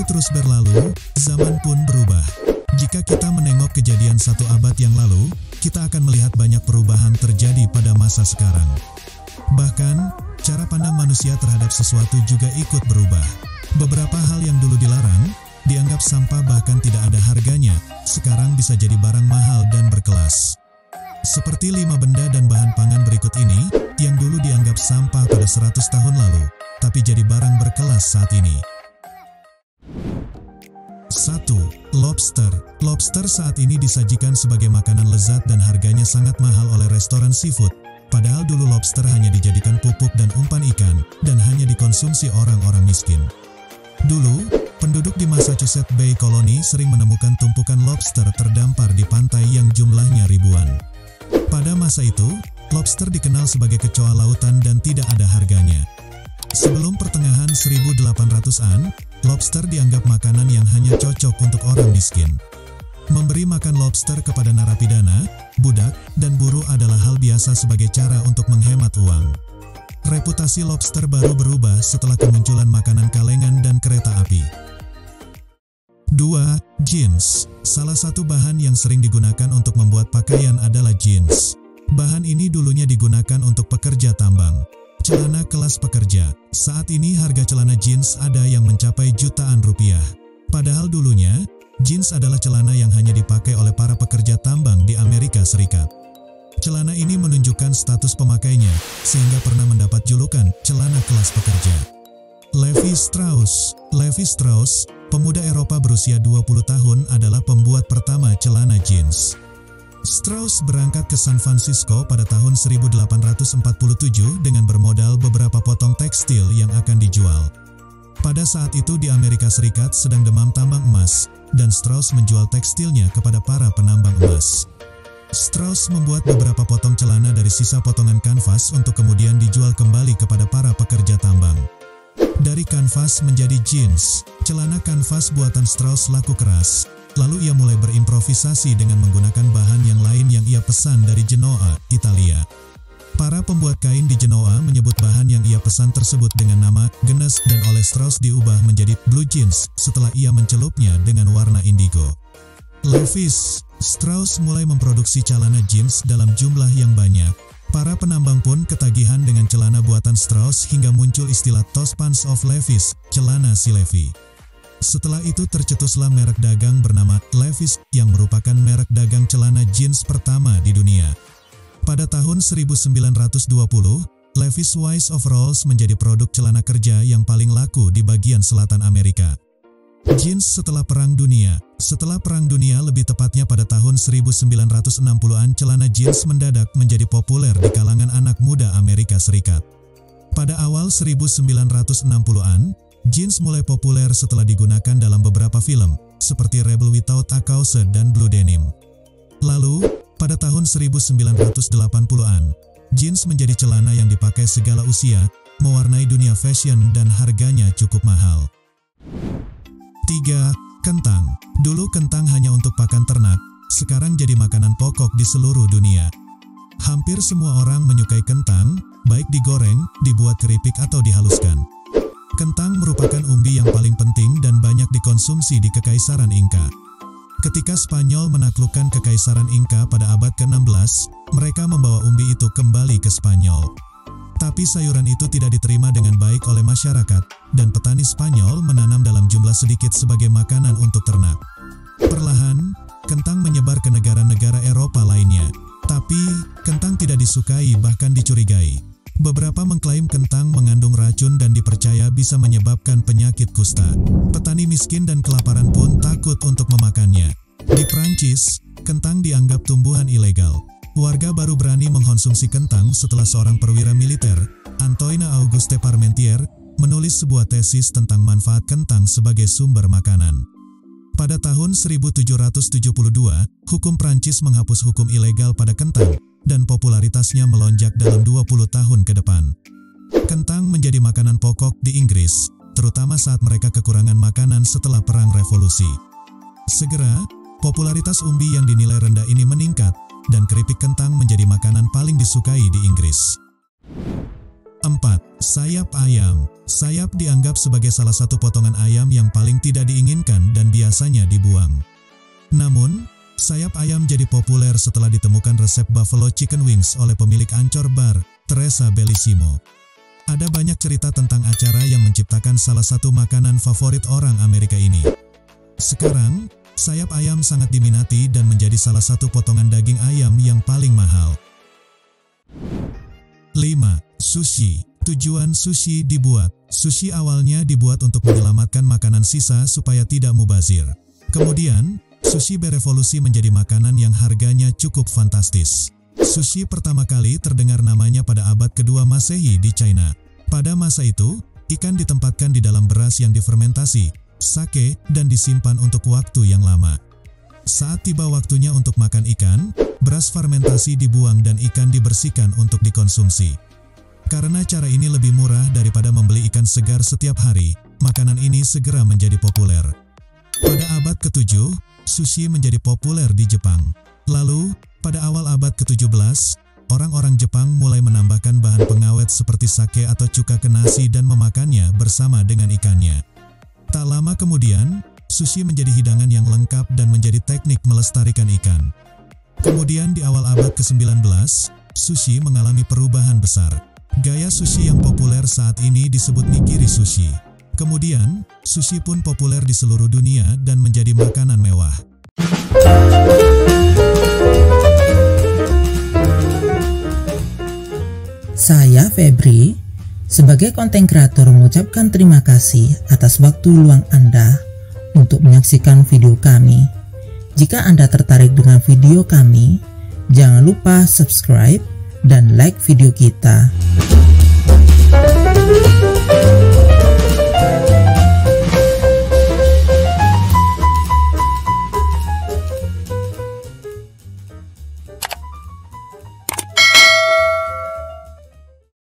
Waktu terus berlalu, zaman pun berubah. Jika kita menengok kejadian 1 abad yang lalu, kita akan melihat banyak perubahan terjadi pada masa sekarang. Bahkan, cara pandang manusia terhadap sesuatu juga ikut berubah. Beberapa hal yang dulu dilarang, dianggap sampah bahkan tidak ada harganya, sekarang bisa jadi barang mahal dan berkelas. Seperti 5 benda dan bahan pangan berikut ini, yang dulu dianggap sampah pada 100 tahun lalu, tapi jadi barang berkelas saat ini. 1. Lobster. Lobster saat ini disajikan sebagai makanan lezat dan harganya sangat mahal oleh restoran seafood. Padahal dulu lobster hanya dijadikan pupuk dan umpan ikan, dan hanya dikonsumsi orang-orang miskin. Dulu, penduduk di Massachusetts Bay Colony sering menemukan tumpukan lobster terdampar di pantai yang jumlahnya ribuan. Pada masa itu, lobster dikenal sebagai kecoa lautan dan tidak ada harganya. Sebelum pertengahan 1800-an, lobster dianggap makanan yang hanya cocok untuk orang miskin. Memberi makan lobster kepada narapidana, budak, dan buruh adalah hal biasa sebagai cara untuk menghemat uang. Reputasi lobster baru berubah setelah kemunculan makanan kalengan dan kereta api. 2. Jeans. Salah satu bahan yang sering digunakan untuk membuat pakaian adalah jeans. Bahan ini dulunya digunakan untuk pekerja tambang. Celana kelas pekerja. Saat ini harga celana jeans ada yang mencapai jutaan rupiah. Padahal dulunya, jeans adalah celana yang hanya dipakai oleh para pekerja tambang di Amerika Serikat. Celana ini menunjukkan status pemakainya, sehingga pernah mendapat julukan celana kelas pekerja. Levi Strauss. Levi Strauss, pemuda Eropa berusia 20 tahun adalah pembuat pertama celana jeans. Strauss berangkat ke San Francisco pada tahun 1847 dengan bermodal beberapa potong tekstil yang akan dijual. Pada saat itu di Amerika Serikat sedang demam tambang emas, dan Strauss menjual tekstilnya kepada para penambang emas. Strauss membuat beberapa potong celana dari sisa potongan kanvas untuk kemudian dijual kembali kepada para pekerja tambang. Dari kanvas menjadi jeans, celana kanvas buatan Strauss laku keras. Lalu ia mulai berimprovisasi dengan menggunakan bahan yang lain yang ia pesan dari Genoa, Italia. Para pembuat kain di Genoa menyebut bahan yang ia pesan tersebut dengan nama Genes dan oleh Strauss diubah menjadi blue jeans setelah ia mencelupnya dengan warna indigo. Levi's. Strauss mulai memproduksi celana jeans dalam jumlah yang banyak. Para penambang pun ketagihan dengan celana buatan Strauss hingga muncul istilah Those Pants of Levi's, celana si Levi. Setelah itu tercetuslah merek dagang bernama Levi's yang merupakan merek dagang celana jeans pertama di dunia. Pada tahun 1920, Levi's Wise Overalls menjadi produk celana kerja yang paling laku di bagian selatan Amerika. Jeans setelah Perang Dunia. Setelah Perang Dunia, lebih tepatnya pada tahun 1960-an, celana jeans mendadak menjadi populer di kalangan anak muda Amerika Serikat. Pada awal 1960-an, jeans mulai populer setelah digunakan dalam beberapa film, seperti Rebel Without a Cause dan Blue Denim. Lalu, pada tahun 1980-an, jeans menjadi celana yang dipakai segala usia, mewarnai dunia fashion dan harganya cukup mahal. 3. Kentang. Dulu kentang hanya untuk pakan ternak, sekarang jadi makanan pokok di seluruh dunia. Hampir semua orang menyukai kentang, baik digoreng, dibuat keripik atau dihaluskan. Kentang merupakan umbi yang paling penting dan banyak dikonsumsi di Kekaisaran Inka. Ketika Spanyol menaklukkan Kekaisaran Inka pada abad ke-16, mereka membawa umbi itu kembali ke Spanyol. Tapi sayuran itu tidak diterima dengan baik oleh masyarakat, dan petani Spanyol menanam dalam jumlah sedikit sebagai makanan untuk ternak. Perlahan, kentang menyebar ke negara-negara Eropa lainnya. Tapi, kentang tidak disukai bahkan dicurigai. Beberapa mengklaim kentang mengandung racun dan dipercaya bisa menyebabkan penyakit kusta. Petani miskin dan kelaparan pun takut untuk memakannya. Di Prancis, kentang dianggap tumbuhan ilegal. Warga baru berani mengkonsumsi kentang setelah seorang perwira militer, Antoine Auguste Parmentier, menulis sebuah tesis tentang manfaat kentang sebagai sumber makanan. Pada tahun 1772, hukum Prancis menghapus hukum ilegal pada kentang, dan popularitasnya melonjak dalam 20 tahun ke depan. Kentang menjadi makanan pokok di Inggris, terutama saat mereka kekurangan makanan setelah Perang Revolusi. Segera, popularitas umbi yang dinilai rendah ini meningkat, dan keripik kentang menjadi makanan paling disukai di Inggris. 4. Sayap ayam. Sayap dianggap sebagai salah satu potongan ayam yang paling tidak diinginkan dan biasanya dibuang. Namun, sayap ayam jadi populer setelah ditemukan resep buffalo chicken wings oleh pemilik Ancor Bar, Teresa Bellissimo. Ada banyak cerita tentang acara yang menciptakan salah satu makanan favorit orang Amerika ini. Sekarang, sayap ayam sangat diminati dan menjadi salah satu potongan daging ayam yang paling mahal. 5. Sushi. Tujuan sushi dibuat. Sushi awalnya dibuat untuk menyelamatkan makanan sisa supaya tidak mubazir. Kemudian, sushi berevolusi menjadi makanan yang harganya cukup fantastis. Sushi pertama kali terdengar namanya pada abad kedua Masehi di China. Pada masa itu, ikan ditempatkan di dalam beras yang difermentasi, sake, dan disimpan untuk waktu yang lama. Saat tiba waktunya untuk makan ikan, beras fermentasi dibuang dan ikan dibersihkan untuk dikonsumsi. Karena cara ini lebih murah daripada membeli ikan segar setiap hari, makanan ini segera menjadi populer. Pada abad ke-7, sushi menjadi populer di Jepang. Lalu, pada awal abad ke-17, orang-orang Jepang mulai menambahkan bahan pengawet seperti sake atau cuka ke nasi dan memakannya bersama dengan ikannya. Tak lama kemudian, sushi menjadi hidangan yang lengkap dan menjadi teknik melestarikan ikan. Kemudian di awal abad ke-19, sushi mengalami perubahan besar. Gaya sushi yang populer saat ini disebut nigiri sushi. Kemudian, sushi pun populer di seluruh dunia dan menjadi makanan mewah. Saya Febri, sebagai konten kreator mengucapkan terima kasih atas waktu luang Anda untuk menyaksikan video kami. Jika Anda tertarik dengan video kami, jangan lupa subscribe dan like video kita.